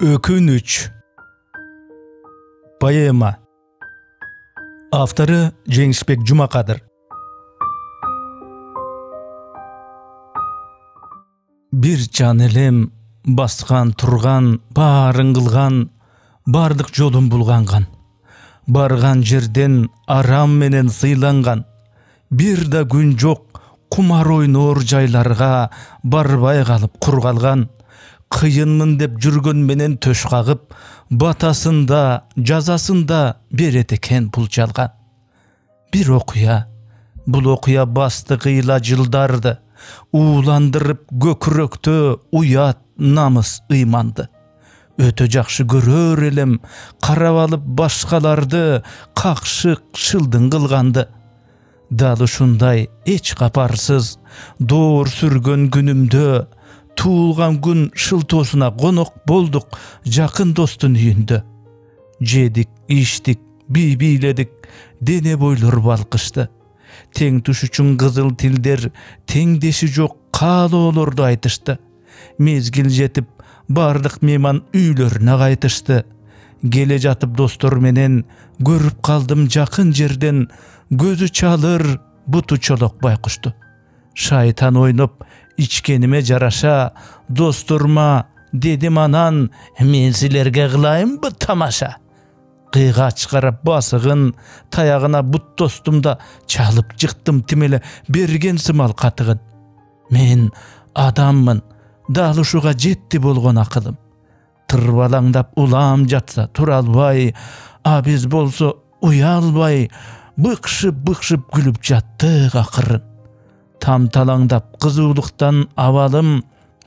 Ökünüç. Poema. Авторы Жеңишбек Жумакадыр. Бир жан элем баскан турган, баарын кылган, бардык жолун булганган. Барган жерден арам менен сыйланган. Бир да күн жок кумар ойноор жайларга барбай калып кургалган. Кыйынмын деп жүргөн менен төш кагып, батасында, жазасында берет экен бул жалган. Бир окуя, бул окуя басты кыйла жылдарды, ууландырып көкүрөктө уят, намыс, ыйманды. Өтө жакшы көрөр элем, карап алып башкаларды какшык, шылдың кылганды. Дал ушундай эч капарсыз доор сүргөн күнүмдө, туылган күн шылтоосуна конок болдук жакын достун үйүндө. Жедик, ичтик, бийледик, дене бойлор балкышты. Тең туш үчүн кызыл тилдер, теңдеши жок каалоолорду айтышты. Мезгил жетип, бардык мейман үйлөрүнө кайтышты. Келе жатып достор менен көрүп калдым жакын жерден, көзү чалыр буту чолок байкушту. Шайтан ойноп ичкениме жараша, досторма дедим анан, мен силерге кылайынбы тамаша. Кыйгач карап басыгын, таягына бут достумда чалып жыктым тимеле берген сымал катыгын. Мен адаммын, дал ушуга жетти болгон акылым. Тырбалаңдап улам жатса тура албай, биз болсо уя албай, быкшып күлүп жаттык акырын. Тамталаңдап кызуулуктан абалым,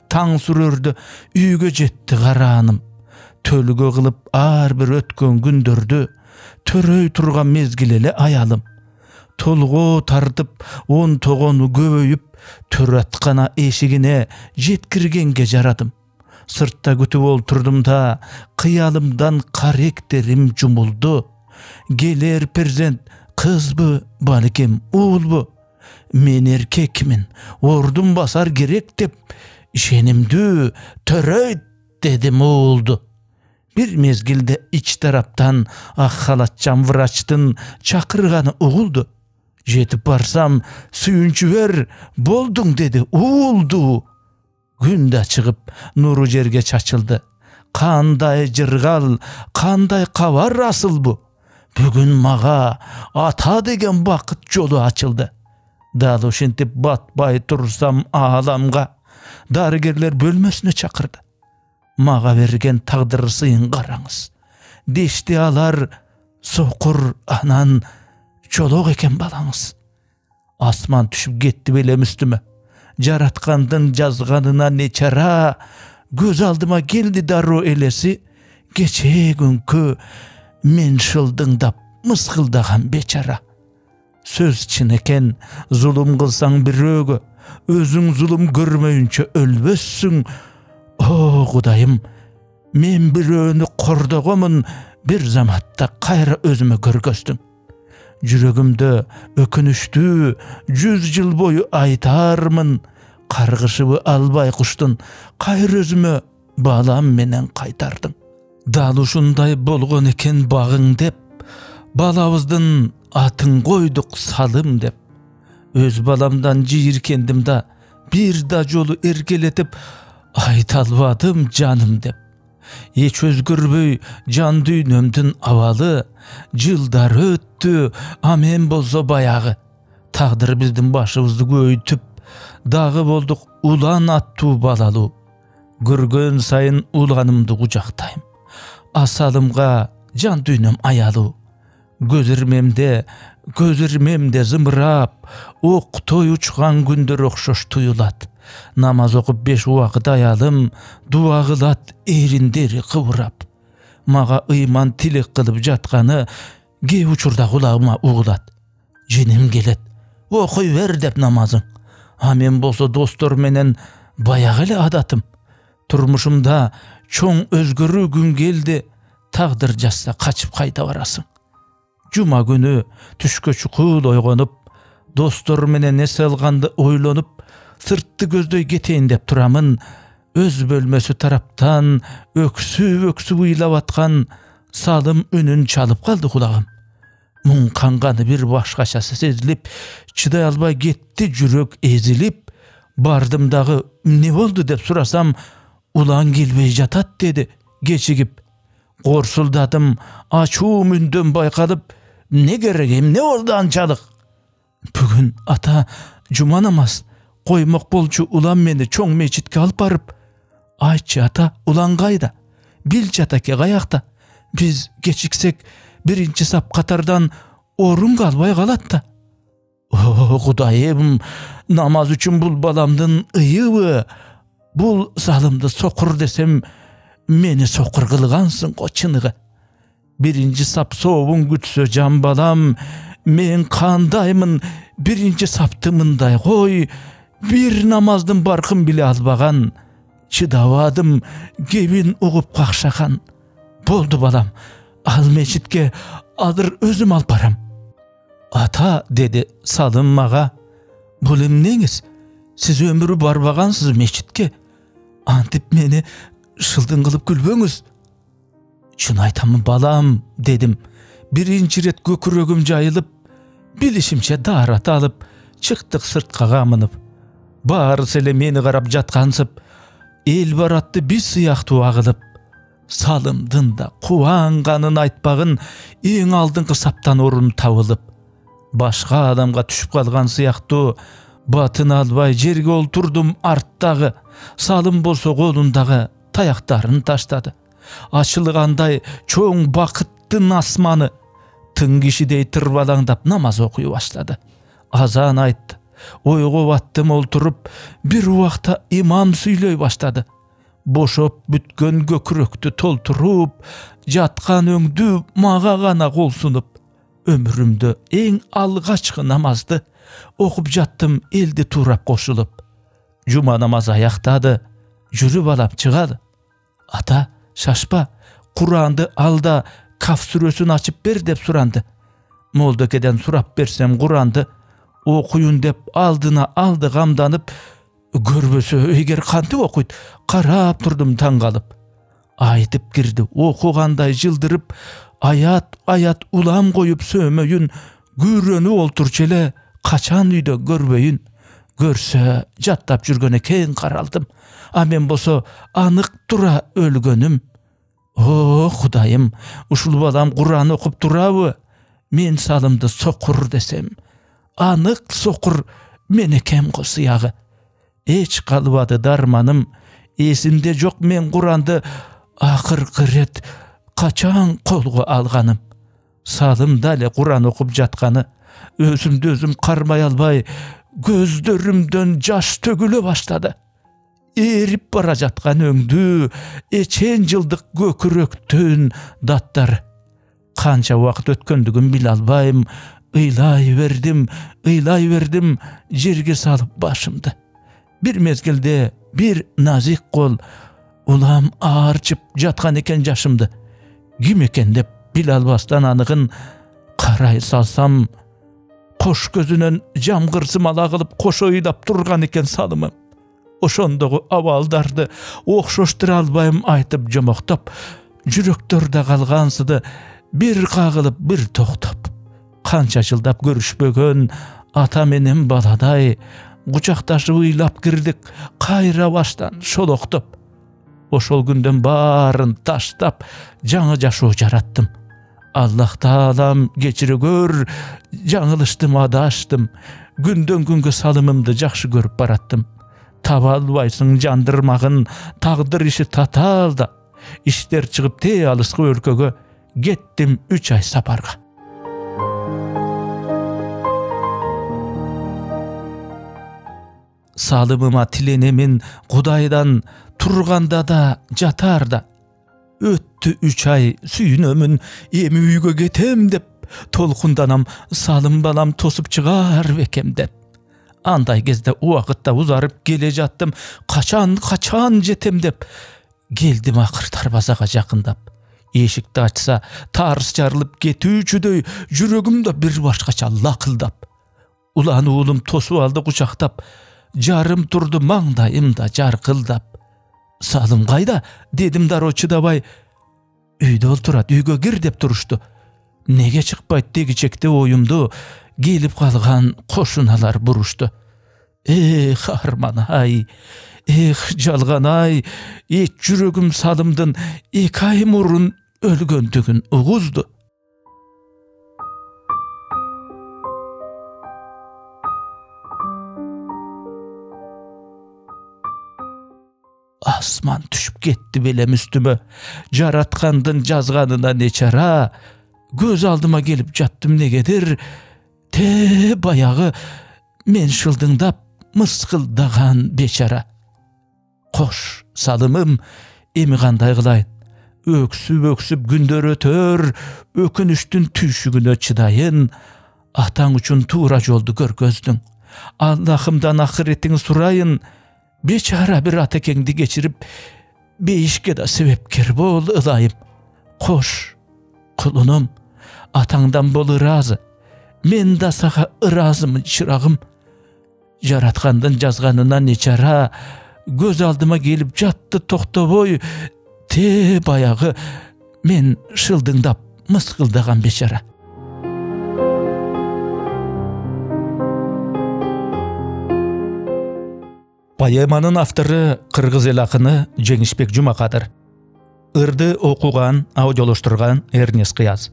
таң сүрөрдө үйгө жетти карааным. Төлгө кылып ар бир өткөн күндөрдү, төрөй турган мезгил эле аялым. Толго тартып, он тогону көбөйүп, төрөткана эшигине жеткиргенге жарадым. Сыртта күтүп олтурдум да, кыялымдан каректерим жумулду. Келер перзент кызбы, балким уулбу? Мен эркекмин, ордун басар керек деп, ишенимдүү төрөйт дедим уулду. Бир мезгилде ич тараптан ак халатчан врачтын чакырганы угулду. Жетип барсам, сүйүнчү бер, болдуң деди уулду. Күн да чыгып, нуру жерге чачылды. Кандай жыргал, кандай кабар асыл бу. Бүгүн мага ата деген бакыт жолу ачылды. Дал ошентип батпай турсам ааламга, дарыгерлер бөлмөсүнө чакырды. Мага берген тагдыр сыйын караңыз. Дешти алар сокур анан чолок экен балаңыз. Асман түшүп кетти белем үстүмө. Жараткандын жазганына не чара, көз алдыма келди дароо элеси. Кечээ күнкү мен шылдыңдап мыскылдаган бечара. Сөз чын экен, зулум кылсаң бирөөгө, өзүң зулум көрмөйүнчө өлбөссүң. О, Кудайым, мен бирөөнү кордогомун, бир заматта кайра өзүмө көргөздүң. Жүрөгүмдө өкүнүчтүү 100 жыл бою айтармын, каргышыбы албай куштун, кайра өзүмө балам менен кайтардың. Дал ушундай болгон экен багың деп, балабыздын атын койдук салым деп. Өз баламдан жийиркендим да, бир да жолу эркелетип айта албадым жаным деп. Эч өзгөрбөй жан дүйнөмдүн абалы, жылдар өттү, мен болсо баягы. Тагдыр биздин башыбызды көйтүп, дагы болдук улан аттуу балалуу. Көргөн сайын уланымды кучактайм. Асалымга жан дүйнөм аялуу. Көзүрмемде зымырап, октой учкан күндөр окшош туюлат. Намаз окуп 5 убакыт аялым, дуа кылат эриндери кыбырап. Мага ыйман тилек кылып жатканы кээ учурда кулагыма угулат. Женим келет, окуй бер деп намазың. Мен болсо достор менен баягы эле адатым. Турмушумда чоң өзгөрүү күн келди, тагдыр жазса качып кайда барасың. Жума күнү түшкө чукул ойгонуп, достор менен эсе алганды ойлонуп, сыртты көздөй кетейин деп турамын. öz bölmesi taraptan öksü uylap atkan Salım ünün çalıp kaldı kulağım. Mun kanganı bir başkaçası sezilip, çıday albay gitti jürek ezilip, bardım dağı ne oldu dep surasam, ulan gelbey jatat dedi geçigip. Korsuldadım, açuğum ündön baykalıp, ne geregim ne oldu ançalık? Bugün ata cuma namaz koymak bolçu ulan meni çoğ meçitke alıp barıp, ayçı ata ulan gayda, bil çatake gayakta, biz geçiksek birinci sap katardan orun galbay galatta. Kudayım, namaz üçün bul balamdın ıyıvı, bul salımdı sokur desem, meni sokur kılgansın koçыныğı. Birinci sap soğun gütsö can balam, men kandaymın birinci saptımınday koy, bir namazdın barkın bile albagan, çıdavadım gebin uğup kakşakan. Boldu balam, al meçitke adır özüm alparam. Ata dedi Salım maga, bulim neňiz? Siz ömürü barbagansız meçitke. Antip meni şıldın kılıp gülböňüz. Şunu aytamın balam dedim. Birinci ret gökürögüm jayılıp, bilişimçe darat alıp, çıktık sırtka gamınıp. Bary sele meni garap jatkansıp, el baratty bir syýakty agılıp. Salımdın da kuvanganın aytpagın eň aldynkı saptan orun tabılıp. Başka adamga düşüp kalgan syýakty batyn albay jerge olturdum artdagy. Salım bolsa golundagy taýakdарын taşladı. Açılganday çoğun bakyttyn asmany tın kişidey tırbalangdap namaz okuy başladı. Azan aytdı. Oyga battım olturup bir wagta imam süýley başladı. Boşop bütgön göküröktü tolturup, jatkan öňdü maga gana gol sunup, ömrümde eň algaçky namazdy okup jattım eldi turap koşulup. Cuma namazı ayaktady, jüri balam çygaly. Ata, şaşpa, Kur'an'dy alda Kaf süresini açıp ber dep surandı. Moldakeden surap bersem Kur'an'dy okuyun dep aldyna aldy gamdanyp, görbösö eger kanty okuyt, karap turdum taň galyp. Aytyp girdi, okuganday jıldyryp, ayat ulam koyup sömöýün, gürreni olturçele, kaçan üýde görbeýin. Görse jattap jürgene keň karaldım. Amen bolsa anyk tura ölgönüm. Hudayım, uşul balam Kur'an okup duraby. Men salımdy sokur desem, anyk sokur meni kem gosyýagy. Eç kalbady darmanım, esimde jok men Kur'andy ahyrky ret kaçan kolga alganım. Salım dale Kur'an okup jatkany, özümde özüm karmay albay, gözlerimden jaş tögüle başladı. Erip bara jatkan öňdü, eçen jyldyk göküröktün dattar. Kança wagt ötköndigim bil albaýym, ıylay verdim, jerge salıp başımdı. Bir mezgilde bir nazik kol ulam ağırçıp jatkan eken jaşımdı. Kim eken dep bil albastan anygyn karay salsam, koş gözünen jam gırsım alagılıp koş oýlap turgan eken salımım. Oşondogu avaldardy okşoşdyra albaýym aytyp jomoktap, jürekterde galgansydy bir kagılıp bir toktap. Kança jyldap görüşbögen ata menen baladay, guçaktaşyp uylap girdik kayra baştan şoloktap. Oşol günden baryn taştap jaňy jaşoo jarattım. Allah Taalam geçire gör, jaňylışdym, adaşdym. Günden günge salımymdy jakşy görüp barattım. Tabalbaýsyň jandyrmagyn tagdyr işi tatalda. İşler çıkıp te alysky ölköge getdim 3 ay saparga. Salımyma tilenemin Kudaýdan turganda da jatarda. Öttü 3 ay süýünömün emi üýge getem dep tolkundanam, salım balam tosup çygar bekem dep. Anday gezde o wagtda uzaryp gele jattım, kaçan jetem dep. Geldim akır darbazaga jakındap. Eşikdi açsa tarys jarlyp getүүçüdöy jüregimde bir başkaça lakıldap. Ulan oğlum tosup aldı kuçaktap, jarym turdu maňdaýymda jarkıldap. Salım kayda dedim daroo çıdabay. Üyde olturat, üyge gir dep turuştu. Nege çıkpayt degicekte oyumdu. Gelip kalgan koşunalar buruştu. Harman-ay, jalgan-ay, jürögüm Salımdın 2 ay murun ölgöndügün uğuzdu. Asman düşüp gitti belem üstüme. Jaratkandın jazganına ne çara. Göz aldıma gelip jattım negedir. Te bayağı men şıldıngdap mıskıldagan beçara. Koş Salımım, emi kanday kılayın. Öksüp gündör ötör, ökünüştün tüyşügüne çıdayın. Ahtan üçün tuğra joldu görgözdün. Allah'ımdan ahiretini surayın. Beçara bir atekeňdi geçirip, beýişke da sebepkir bol ılayım. Koş, kulunum, ataňdan bol razı. Men da saha razımın çırağım. Jaratkandın jazganına neçara, göz aldıma gelip jattı toktoboy, te bayağı men şıldıngdap mıskıldagan beçara. Poemanın avtoru Kırgız el akını Jеңишбек Jumakadır. Irdy okugan, audiolashturgan Ernest Kıyaz.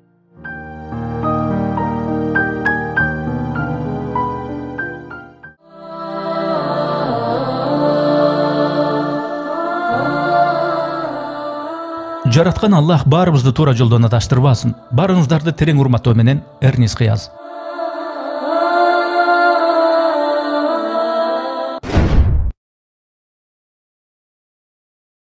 Jaratkan Allah barыбызды тура joldan adaştırбасын. Barıňyzdardy tereň urmatoo menen Ernest Kıyaz.